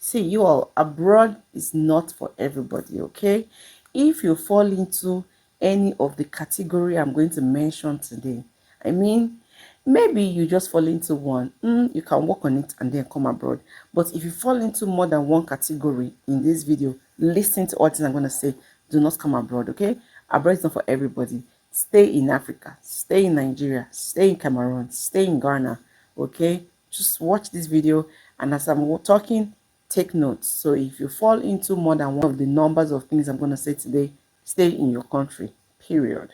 See, you all, abroad is not for everybody, okay? If you fall into any of the category I'm going to mention today, I mean, maybe you just fall into one, you can work on it and then come abroad. But if you fall into more than one category in this video, listen to all things I'm going to say. Do not come abroad, okay? Abroad is not for everybody. Stay in Africa, stay in Nigeria, stay in Cameroon, stay in Ghana, okay? Just watch this video, and as I'm talking, take notes. So if you fall into more than one of the numbers of things I'm going to say today, stay in your country, period.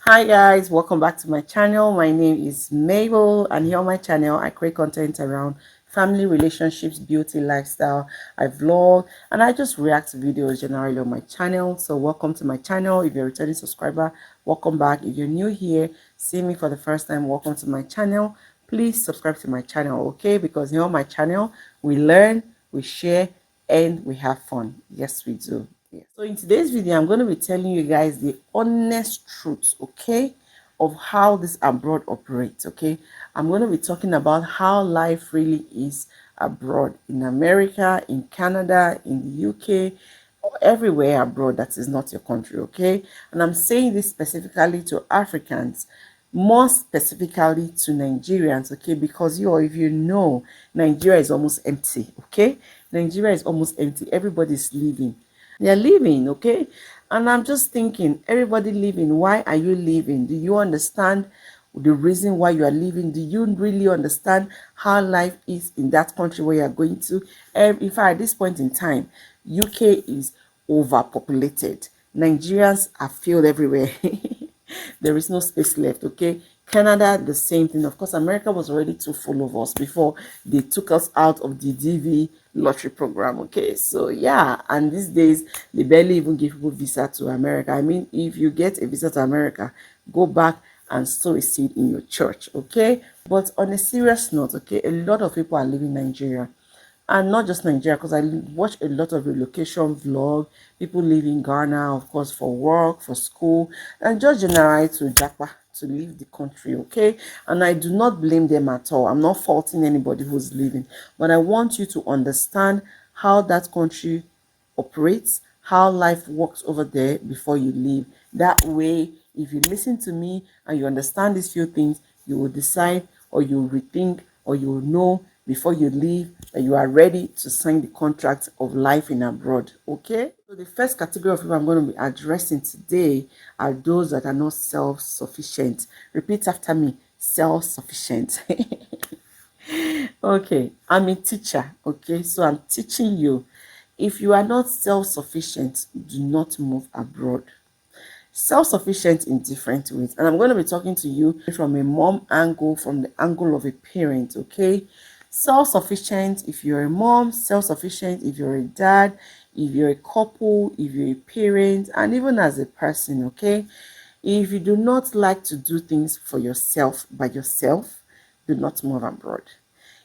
Hi guys, welcome back to my channel. My name is Mabel, and here on my channel I create content around family, relationships, beauty, lifestyle. I vlog and I just react to videos generally on my channel. So welcome to my channel. If you're a returning subscriber, welcome back. If you're new here, see me for the first time, welcome to my channel. Please subscribe to my channel, okay? Because here on my channel we learn, we share, and we have fun. Yes, we do. Yeah. So in today's video, I'm going to be telling you guys the honest truth, okay, of how this abroad operates, okay? I'm going to be talking about how life really is abroad, in America, in Canada, in the UK, or everywhere abroad that is not your country, okay? And I'm saying this specifically to Africans, more specifically to Nigerians, okay? Because if you know, Nigeria is almost empty, okay? Nigeria is almost empty. Everybody's leaving. They're leaving, okay? And I'm just thinking, everybody leaving, why are you leaving? Do you understand the reason why you are leaving? Do you really understand how life is in that country where you are going to? In fact, at this point in time, UK is overpopulated. Nigerians are filled everywhere. There is no space left, okay? Canada, the same thing. Of course, America was already too full of us before they took us out of the DV lottery program, okay? So yeah, and these days they barely even give people visa to America. I mean, if you get a visa to America, go back and sow a seed in your church, okay? But on a serious note, okay, a lot of people are leaving Nigeria. And not just Nigeria, because I watch a lot of relocation vlog. People live in Ghana, of course, for work, for school, and just generally to Japa, to leave the country, okay? And I do not blame them at all. I'm not faulting anybody who's leaving, but I want you to understand how that country operates, how life works over there before you leave. That way, if you listen to me and you understand these few things, you will decide, or you will rethink, or you will know before you leave that you are ready to sign the contract of life in abroad, okay? So the first category of people I'm going to be addressing today are those that are not self-sufficient. Repeat after me: self-sufficient. Okay, I'm a teacher, okay? So I'm teaching you. If you are not self-sufficient, do not move abroad. Self-sufficient in different ways, and I'm going to be talking to you from a mom angle, from the angle of a parent, okay? Self-sufficient if you're a mom, self-sufficient if you're a dad, if you're a couple, if you're a parent, and even as a person, okay? If you do not like to do things for yourself by yourself, do not move abroad.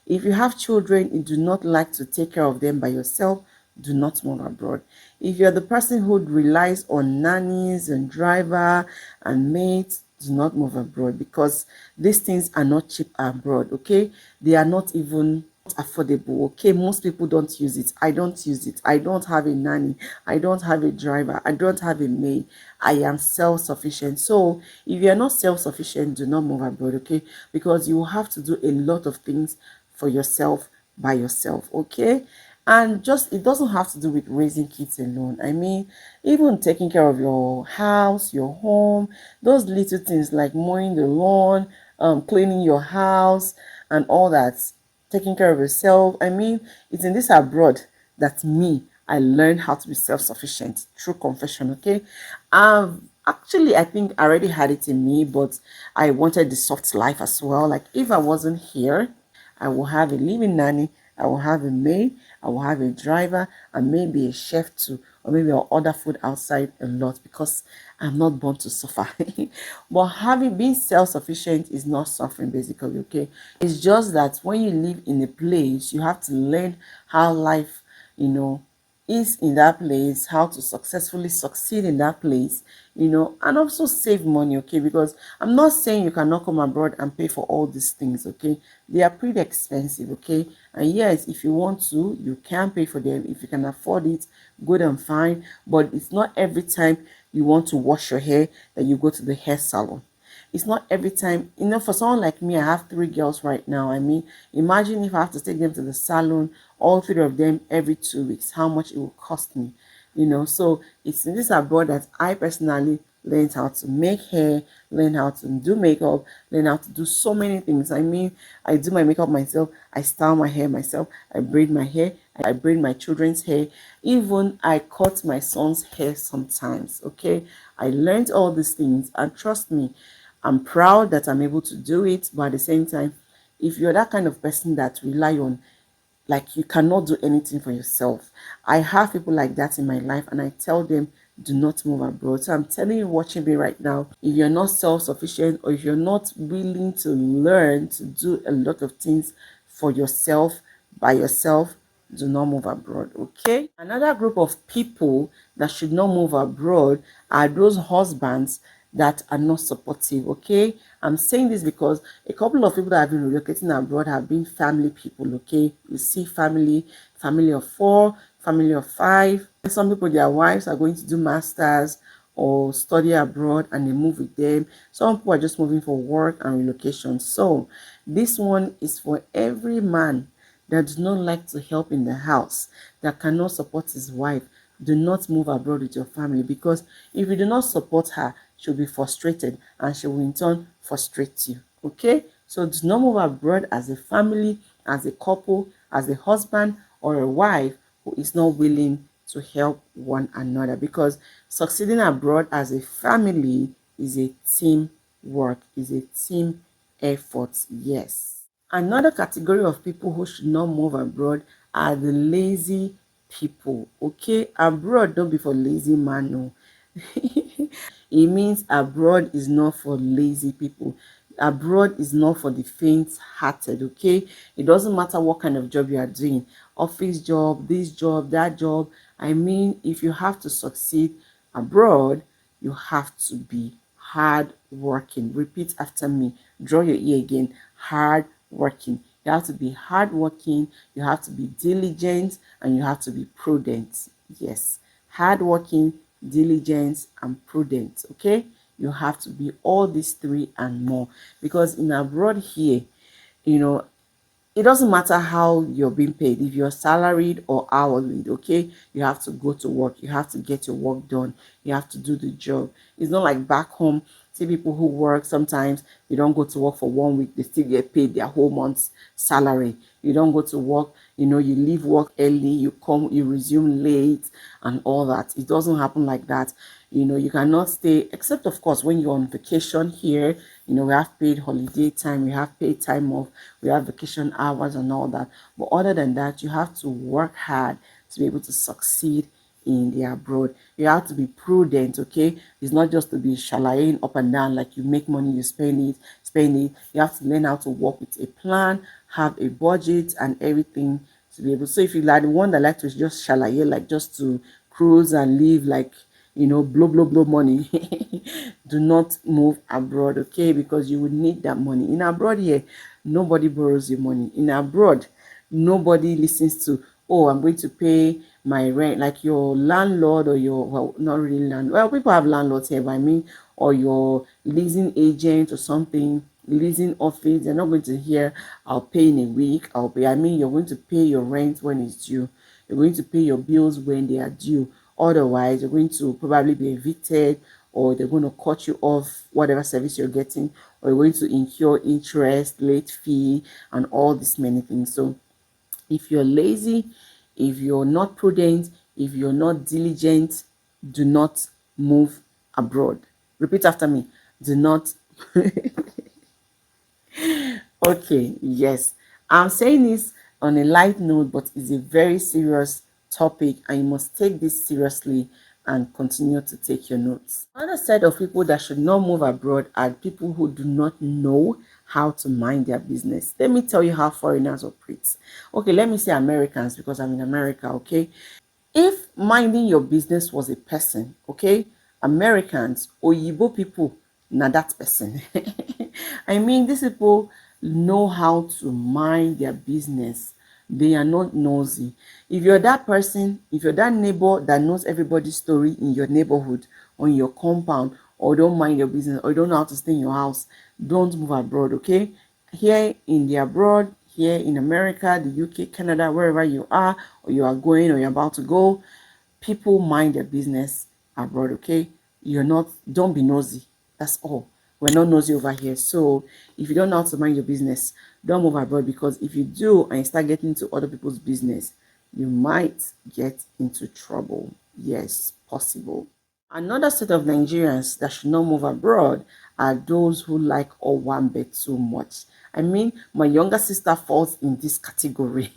If you have children, you do not like to take care of them by yourself, do not move abroad. If you're the person who relies on nannies and driver and maids, do not move abroad, because these things are not cheap abroad, okay? They are not even affordable, okay? Most people don't use it. I don't use it. I don't have a nanny. I don't have a driver. I don't have a maid. I am self-sufficient. So if you're not self-sufficient, do not move abroad, okay? Because you will have to do a lot of things for yourself by yourself, okay? And just, it doesn't have to do with raising kids alone. I mean, even taking care of your house, your home, those little things like mowing the lawn, cleaning your house and all that, taking care of yourself. I mean, it's in this abroad that I learned how to be self-sufficient through confession, okay? Actually, I think I already had it in me, but I wanted the soft life as well. Like, if I wasn't here, I will have a living nanny, I will have a maid, I will have a driver, and maybe a chef too, or maybe I'll order food outside a lot, because I'm not born to suffer. But being self-sufficient is not suffering, basically, okay? It's just that when you live in a place, you have to learn how life, is in that place, how to successfully succeed in that place, and also save money, okay? Because I'm not saying you cannot come abroad and pay for all these things, okay? They are pretty expensive, okay? And yes, if you want to, you can pay for them. If you can afford it, good and fine. But it's not every time you want to wash your hair that you go to the hair salon. It's not every time, for someone like me, I have three girls right now. I mean, imagine if I have to take them to the salon, all three of them every 2 weeks, how much it will cost me. So it's in this abroad that I personally learned how to make hair, learn how to do makeup, learn how to do so many things. I mean, I do my makeup myself, I style my hair myself, I braid my hair, I braid my children's hair, even I cut my son's hair sometimes, okay? I learned all these things, and trust me, I'm proud that I'm able to do it. But at the same time, if you're that kind of person that rely on, like, you cannot do anything for yourself, I have people like that in my life, and I tell them, do not move abroad. So I'm telling you, watching me right now, if you're not self-sufficient, or if you're not willing to learn to do a lot of things for yourself, by yourself, do not move abroad, okay? Another group of people that should not move abroad are those husbands that are not supportive, okay? I'm saying this because a couple of people that have been relocating abroad have been family people, okay? You see family of 4, family of 5. Some people, their wives are going to do masters or study abroad, and they move with them. Some people are just moving for work and relocation. So this one is for every man that does not like to help in the house, that cannot support his wife. Do not move abroad with your family, because if you do not support her, she'll be frustrated, and she will in turn frustrate you, okay? So do not move abroad as a family, as a couple, as a husband or a wife who is not willing to help one another, because succeeding abroad as a family is a team work, is a team effort. Yes. Another category of people who should not move abroad are the lazy people, okay? Abroad don't be for lazy man, no. It means abroad is not for lazy people. Abroad is not for the faint-hearted, okay? It doesn't matter what kind of job you are doing. Office job, this job, that job. I mean, if you have to succeed abroad, you have to be hard working. Repeat after me. Draw your ear again. Hard working. You have to be hard working, you have to be diligent, and you have to be prudent. Yes, hard working, diligence, and prudent. Okay, you have to be all these three and more, because in abroad here, you know it doesn't matter how you're being paid, if you're salaried or hourly, okay? You have to go to work, you have to get your work done, you have to do the job. It's not like back home. See people who work, sometimes you don't go to work for 1 week, they still get paid their whole month's salary. You don't go to work, you leave work early, you resume late, and all that. It doesn't happen like that. You cannot stay, except of course when you're on vacation here. We have paid holiday time, we have paid time off, we have vacation hours and all that. But other than that, you have to work hard to be able to succeed in the abroad. You have to be prudent, okay? It's not just to be shalaing up and down, like you make money, you spend it. You have to learn how to work with a plan, have a budget and everything to be able. So if you are the one that like to just shalaye, like just to cruise and live, like, blow money, do not move abroad, okay? Because you would need that money. In abroad here, nobody borrows you money. In abroad, nobody listens to, oh, I'm going to pay my rent, like your landlord or your, well, not really landlord, well, people have landlords here, but I mean, or your leasing agent or something, leasing office. They're not going to hear, I'll pay in a week, I'll pay. I mean, you're going to pay your rent when it's due, you're going to pay your bills when they are due. Otherwise, you're going to probably be evicted, or they're going to cut you off whatever service you're getting, or you're going to incur interest, late fee, and all these many things. So if you're lazy, if you're not prudent, if you're not diligent, do not move abroad. Repeat after me. Do not. Okay, yes. I'm saying this on a light note, but it's a very serious topic, and you must take this seriously and continue to take your notes. Another set of people that should not move abroad are people who do not know how to mind their business. Let me tell you how foreigners operate. Okay, let me say Americans, because I'm in America, okay? If minding your business was a person, okay, Americans, Oyibo people, now that person. I mean, these people know how to mind their business. They are not nosy. If you're that person, if you're that neighbor that knows everybody's story in your neighborhood, on your compound, or don't mind your business, or don't know how to stay in your house, don't move abroad, okay? Here in the abroad, here in America, the UK, Canada, wherever you are, or you are going, or you're about to go, people mind their business abroad, okay? Don't be nosy. That's all. We're not nosy over here. So if you don't know how to mind your business, don't move abroad, because if you do and you start getting into other people's business, you might get into trouble. Yes, possible. Another set of Nigerians that should not move abroad are those who like Owambe too much. I mean, my younger sister falls in this category.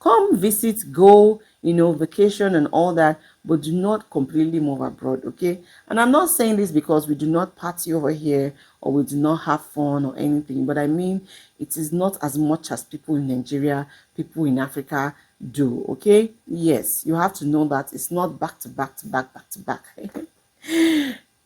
Come visit, go, vacation and all that, but do not completely move abroad, okay? And I'm not saying this because we do not party over here or we do not have fun or anything, but I mean, it is not as much as people in Nigeria, people in Africa do, okay? Yes, you have to know that it's not back to back to back, back to back.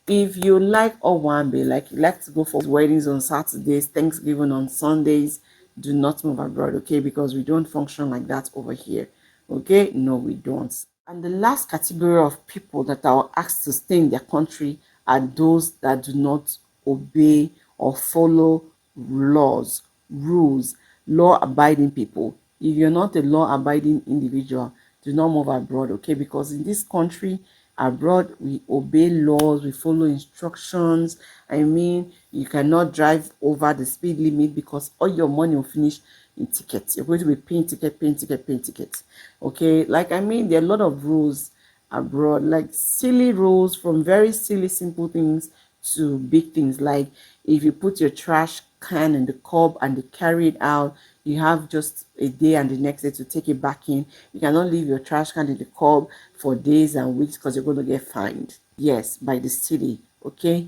If you like Owambe, like you like to go for weddings on Saturdays, Thanksgiving on Sundays, do not move abroad, okay? Because we don't function like that over here, okay? No, we don't. And the last category of people that are asked to stay in their country are those that do not obey or follow laws, rules, law-abiding people. If you're not a law-abiding individual, do not move abroad, okay? Because in this country, abroad, we obey laws, we follow instructions. I mean, you cannot drive over the speed limit because all your money will finish in tickets. You're going to be paying ticket, paying ticket, paying tickets. Okay, like I mean, there are a lot of rules abroad, like silly rules, from very silly, simple things to big things. Like if you put your trash can in the curb and they carry it out, you have just a day and the next day to take it back in. You cannot leave your trash can in the curb for days and weeks because you're going to get fined. Yes, by the city. Okay,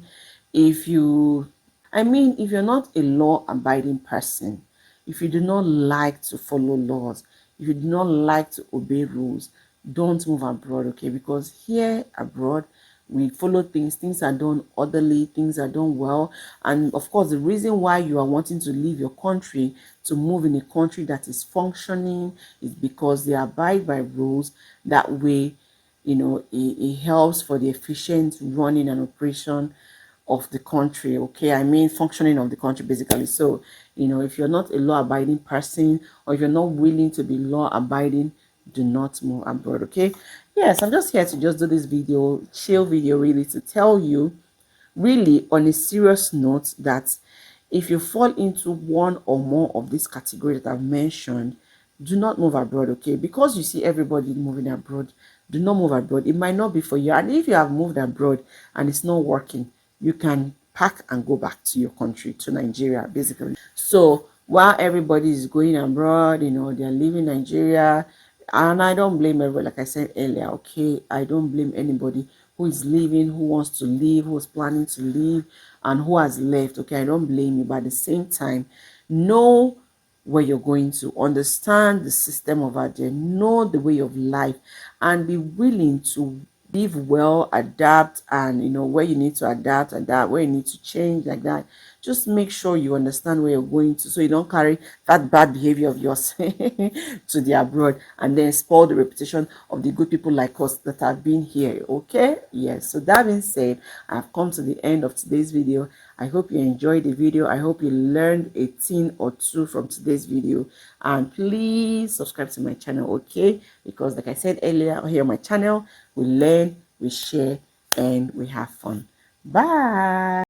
if you I mean, if you're not a law-abiding person, if you do not like to follow laws, if you do not like to obey rules, don't move abroad, okay? Because here abroad, we follow things, things are done orderly, things are done well. And of course, the reason why you are wanting to leave your country to move in a country that is functioning is because they abide by rules. That way, it helps for the efficient running and operation of the country, okay? I mean functioning of the country basically. So if you're not a law-abiding person, or if you're not willing to be law-abiding, do not move abroad, okay? Yes, I'm just here to just do this video, chill video, really, to tell you, really on a serious note, that if you fall into one or more of these categories that I've mentioned, do not move abroad, okay? Because you see everybody moving abroad, do not move abroad. It might not be for you. And if you have moved abroad and it's not working, you can pack and go back to your country, to Nigeria, basically. So while everybody is going abroad, they're leaving Nigeria, and I don't blame everybody, like I said earlier, okay? I don't blame anybody who is leaving, who wants to leave, who is planning to leave, and who has left, okay? I don't blame you, but at the same time, know where you're going to, understand the system of out there, know the way of life, and be willing to live well, adapt, and where you need to adapt, where you need to change, like that. Just make sure you understand where you're going to, so you don't carry that bad behavior of yours to the abroad and then spoil the reputation of the good people like us that have been here, okay? Yes, so that being said, I've come to the end of today's video. I hope you enjoyed the video. I hope you learned a thing or two from today's video, and please subscribe to my channel, okay? Because like I said earlier, here on my channel, we learn, we share, and we have fun. Bye.